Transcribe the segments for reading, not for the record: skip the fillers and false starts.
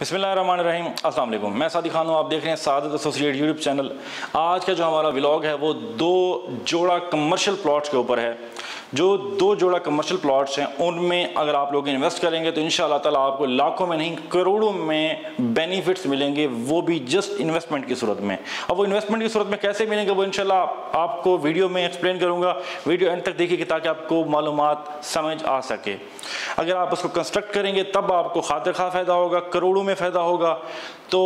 बिस्मिल्लाहिर्रहमानिर्रहीम, अस्सलाम वालेकुम। मैं सादी खान हूँ, आप देख रहे हैं सादत एसोसिएट यूट्यूब चैनल। आज का जो हमारा व्लॉग है वो दो जोड़ा कमर्शियल प्लॉट्स के ऊपर है। जो दो जोड़ा कमर्शियल प्लॉट्स हैं उनमें अगर आप लोग इन्वेस्ट करेंगे तो इंशाअल्लाह ताला आपको लाखों में नहीं करोड़ों में बेनिफिट्स मिलेंगे, वो भी जस्ट इन्वेस्टमेंट की सूरत में। अब वो इन्वेस्टमेंट की सूरत में कैसे मिलेंगे वो इंशाअल्लाह आपको वीडियो में एक्सप्लेन करूँगा। वीडियो एंड तक देखिए ताकि आपको मालूमात समझ आ सके। अगर आप उसको कंस्ट्रक्ट करेंगे तब आपको खातिर खा फ़ायदा होगा, करोड़ों में फ़ायदा होगा। तो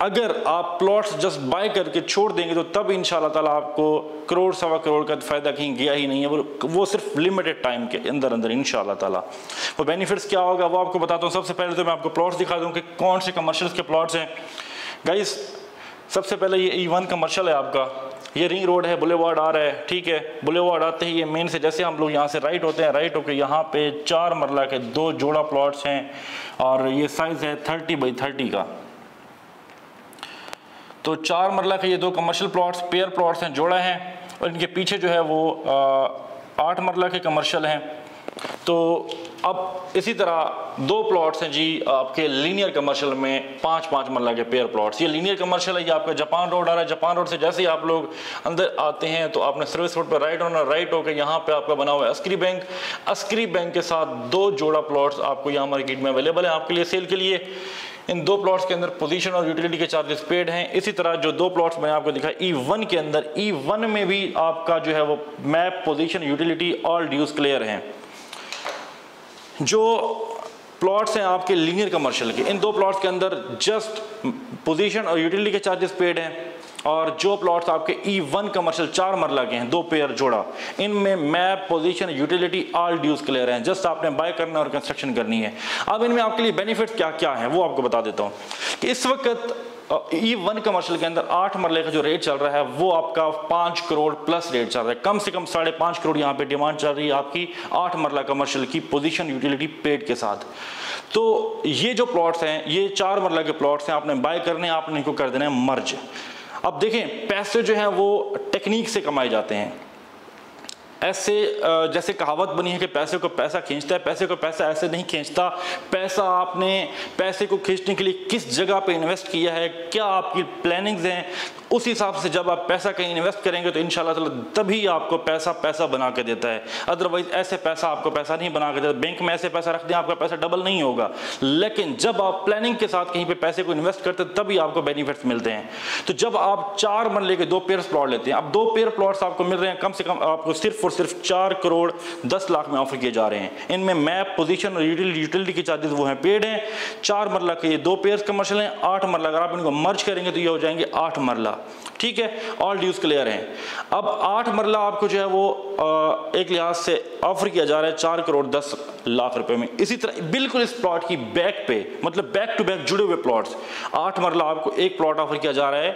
अगर आप प्लॉट्स जस्ट बाय करके छोड़ देंगे तो तब इंशाअल्लाह ताला आपको करोड़ सवा करोड़ का फ़ायदा कहीं गया ही नहीं है, वो सिर्फ लिमिटेड टाइम के अंदर इंशाअल्लाह ताला। वो बेनिफिट्स क्या होगा वो आपको बताता हूँ। सबसे पहले तो मैं आपको प्लॉट्स दिखा दूँ कि कौन से कमर्शियल के प्लॉट्स हैं। गाइस, सबसे पहले ये E1 कमर्शियल है आपका। ये रिंग रोड है, बुलेवार्ड आ रहा है, ठीक है। बुलेवार्ड आते ही ये मेन से जैसे हम लोग यहाँ से राइट होते हैं, राइट होकर यहाँ पे 4 मरला के दो जोड़ा प्लॉट्स हैं और ये साइज़ है 30 बाई 30 का। तो 4 मरला के ये दो कमर्शियल प्लॉट्स पेयर प्लॉट्स हैं, जोड़ा हैं। और इनके पीछे जो है वो 8 मरला के कमर्शियल हैं। तो अब इसी तरह दो प्लॉट्स हैं जी आपके लीनियर कमर्शियल में 5-5 मरला के पेयर प्लॉट्स। ये लीनियर कमर्शियल है, ये आपका जापान रोड आ रहा है। जापान रोड से जैसे ही आप लोग अंदर आते हैं तो आपने सर्विस रोड पर राइट होना, राइट होकर यहाँ पे आपका बना हुआ है अस्करी बैंक। अस्करी बैंक के साथ दो जोड़ा प्लॉट्स आपको यहाँ मार्केट में अवेलेबल है आपके लिए सेल के लिए। इन दो प्लॉट्स के अंदर पोजीशन और यूटिलिटी के चार्जेस पेड हैं। इसी तरह जो दो प्लॉट्स मैंने आपको दिखाया E1 के अंदर, E1 में भी आपका जो है वो map, position, utility all dues clear हैं। जो प्लॉट्स हैं आपके लीनियर कमर्शियल के, इन दो प्लॉट्स के अंदर जस्ट पोजीशन और यूटिलिटी के चार्जेस पेड हैं। और जो प्लॉट्स आपके E1 कमर्शियल 4 मरला के हैं, दो पेयर जोड़ा, इनमें map, position, utility all dues clear हैं। जस्ट आपने बाय करना और कंस्ट्रक्शन करनी है। अब इनमें आपके लिए बेनिफिट्स क्या क्या हैं वो आपको बता देता हूँ कि इस वक्त E1 कमर्शियल के अंदर 8 मरले का जो रेट चल रहा है वो आपका 5 करोड़ प्लस रेट चल रहा है। कम से कम 5.5 करोड़ यहाँ पे डिमांड चल रही है आपकी 8 मरला कमर्शियल की पोजीशन, यूटिलिटी पेड के साथ। तो ये जो प्लॉट्स हैं ये 4 मरला के प्लॉट्स हैं, आपने बाय करने, आपने इनको कर देना है मर्ज। अब देखें, पैसे जो हैं वो टेक्निक से कमाए जाते हैं। ऐसे जैसे कहावत बनी है कि पैसे को पैसा खींचता है, पैसे को पैसा ऐसे नहीं खींचता। पैसा आपने पैसे को खींचने के लिए किस जगह पे इन्वेस्ट किया है, क्या आपकी प्लानिंग्स हैं, उस हिसाब से जब आप पैसा कहीं इन्वेस्ट करेंगे तो इंशाल्लाह ताला तभी आपको पैसा बना के देता है। अदरवाइज ऐसे पैसा आपको पैसा नहीं बना के देता। बैंक में ऐसे पैसा रख दें आपका पैसा डबल नहीं होगा, लेकिन जब आप प्लानिंग के साथ कहीं पे पैसे को इन्वेस्ट करते हैं तभी आपको बेनिफिट्स मिलते हैं। तो जब आप 4 मरले के दो पेयर प्लॉट लेते हैं, अब दो पेयर प्लॉट्स आपको मिल रहे हैं कम से कम आपको सिर्फ और सिर्फ 4 करोड़ 10 लाख में ऑफर किए जा रहे हैं। इनमें मैप, पोजीशन और यूटिलिटी के चार्जेस वो हैं पेड हैं। 4 मरला के ये दो पेयर कमर्शियल हैं। 8 मरला अगर आप इनको मर्ज करेंगे तो ये हो जाएंगे 8 मरला, ठीक है। ऑल ड्यूज क्लियर हैं। अब 8 मरला आपको जो है वो एक लिहाज से ऑफर किया जा रहा है 4 करोड़ 10 लाख रुपए में। इसी तरह बिल्कुल इस प्लॉट की बैक पे, मतलब बैक टू बैक जुड़े हुए प्लॉट्स, 8 मरला आपको एक प्लॉट ऑफर किया जा रहा है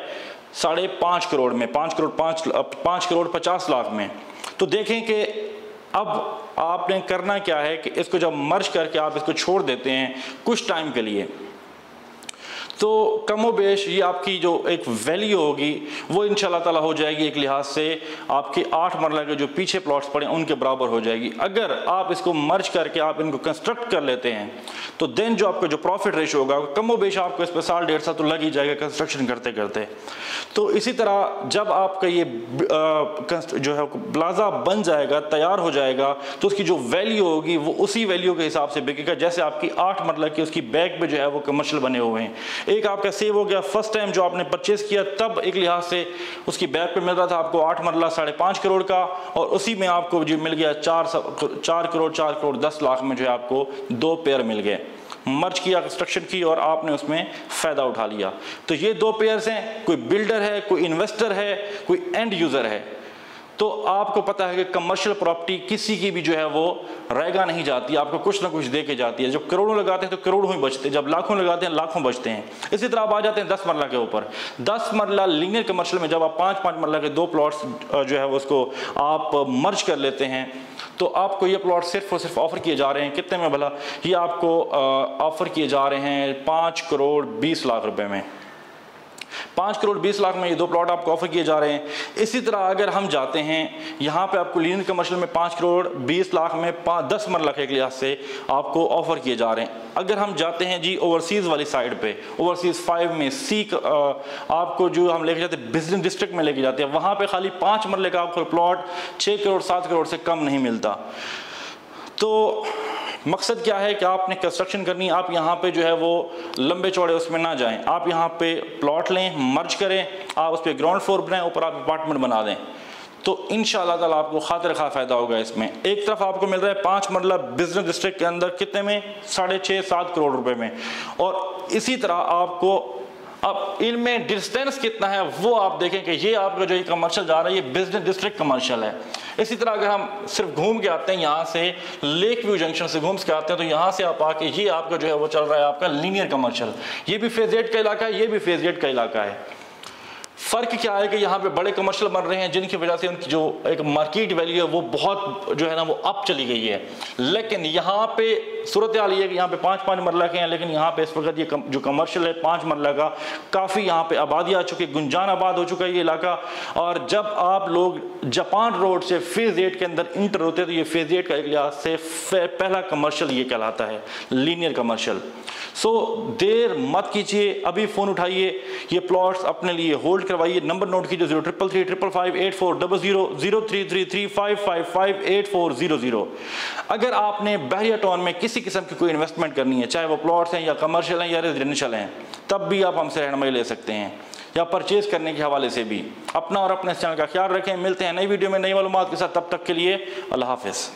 5.5 करोड़ में, 5 करोड़ 50 लाख में। तो देखें कि अब आपने करना क्या है कि इसको जब मर्ज करके आप इसको छोड़ देते हैं कुछ टाइम के लिए, तो कमोबेश ये आपकी जो एक वैल्यू होगी वो इंशाल्लाह ताला हो जाएगी एक लिहाज से आपके 8 मरला के जो पीछे प्लॉट्स पड़े उनके बराबर हो जाएगी। अगर आप इसको मर्ज करके आप इनको कंस्ट्रक्ट कर लेते हैं तो देन जो आपका जो प्रॉफिट रेशियो होगा कमोबेश आपको इस पर 1.5 साल तो लग ही जाएगा कंस्ट्रक्शन करते करते। तो इसी तरह जब आपका ये जो है प्लाजा बन जाएगा, तैयार हो जाएगा, तो उसकी जो वैल्यू होगी वो उसी वैल्यू के हिसाब से बिकेगा जैसे आपकी 8 मरला की उसकी बैक पे जो है वो कमर्शियल बने हुए हैं। एक आपका सेव हो गया, फर्स्ट टाइम जो आपने परचेज किया तब एक लिहाज से उसकी बैक पे मिल रहा था आपको 8 मरला 5.5 करोड़ का, और उसी में आपको जो मिल गया 4 करोड़ 10 लाख में जो है आपको दो पेयर मिल गए। मर्ज किया, कंस्ट्रक्शन की और आपने उसमें फ़ायदा उठा लिया। तो ये दो पेयर्स हैं, कोई बिल्डर है, कोई इन्वेस्टर है, कोई एंड यूज़र है। तो आपको पता है कि कमर्शियल प्रॉपर्टी किसी की भी जो है वो रहेगा नहीं जाती, आपको कुछ ना कुछ दे के जाती है। जब करोड़ों लगाते हैं तो करोड़ों ही बचते हैं, जब लाखों लगाते हैं लाखों बचते हैं। इसी तरह आप आ जाते हैं 10 मरला के ऊपर। 10 मरला लीनियर कमर्शियल में जब आप 5-5 मरला के दो प्लॉट्स जो है वो उसको आप मर्ज कर लेते हैं तो आपको ये प्लॉट सिर्फ और सिर्फ ऑफर किए जा रहे हैं कितने में भला? ये आपको ऑफर किए जा रहे हैं 5 करोड़ 20 लाख रुपए में। 5 करोड़ 20 लाख में ये 2 प्लॉट आपको ऑफर किए जा रहे हैं। इसी तरह अगर हम जाते हैं यहाँ पे आपको लीनियर कमर्शियल में 5 करोड़ 20 लाख में 10 मरला के लिहाज से आपको ऑफर किए जा रहे हैं। अगर हम जाते हैं जी ओवरसीज़ वाली साइड पे, ओवरसीज़ 5 में सी आपको जो हम लेके जाते हैं बिजनेस डिस्ट्रिक्ट में लेके जाते हैं, वहाँ पे खाली 5 मरले का आपको प्लॉट 6 करोड़ 7 करोड़ से कम नहीं मिलता। तो मकसद क्या है कि आपने कंस्ट्रक्शन करनी, आप यहाँ पे जो है वो लंबे चौड़े उसमें ना जाएं, आप यहाँ पे प्लॉट लें, मर्ज करें, आप उस पर ग्राउंड फ्लोर बनाएं, ऊपर आप अपार्टमेंट बना दें, तो इंशाअल्लाह ताला आपको खातिर खा फ़ायदा होगा इसमें। एक तरफ आपको मिल रहा है 5 मरला बिजनेस डिस्ट्रिक्ट के अंदर कितने में, 6.5-7 करोड़ रुपए में, और इसी तरह आपको अब इनमें डिस्टेंस कितना है वो आप देखें कि ये आपका जो ये कमर्शियल जा रहा है ये बिजनेस डिस्ट्रिक्ट कमर्शियल है। इसी तरह अगर हम सिर्फ घूम के आते हैं यहाँ से लेक व्यू जंक्शन से घूम के आते हैं, तो यहाँ से आप आके ये आपका जो है वो चल रहा है आपका लीनियर कमर्शियल। ये भी फेज 8 का इलाका है, ये भी फेज 8 का इलाका है। फ़र्क क्या है कि यहाँ पे बड़े कमर्शियल बन रहे हैं जिनकी वजह से उनकी जो एक मार्केट वैल्यू है वो बहुत जो है ना वो अप चली गई है। लेकिन यहाँ पे सूरत हाल ये है कि यहाँ पे 5-5 मरला के हैं, लेकिन यहाँ पे इस वक्त ये जो कमर्शियल है 5 मरला का काफ़ी यहाँ पे आबादी आ चुकी है, गुंजान आबाद हो चुका है ये इलाका। और जब आप लोग जापान रोड से फेज़ 8 के अंदर इंटर होते हैं तो ये फेज़ 8 का एक लिहाज से पहला कमर्शियल ये कहलाता है लीनियर कमर्शियल। सो देर मत कीजिए, अभी फ़ोन उठाइए, ये प्लॉट्स अपने लिए होल्ड करवाइए। नंबर नोट कीजिए 03335584003335558400। अगर आपने बहरिया टाउन में किसी किस्म की कोई इन्वेस्टमेंट करनी है, चाहे वो प्लॉट्स हैं या कमर्शियल हैं या रेजिडेंशियल हैं, तब भी आप हमसे रहनुमाई ले सकते हैं, या परचेज करने के हवाले से भी। अपना और अपने चैनल का ख्याल रखें। मिलते हैं नई वीडियो में नई मालूमात के साथ, तब तक के लिए अल्लाह हाफिज़।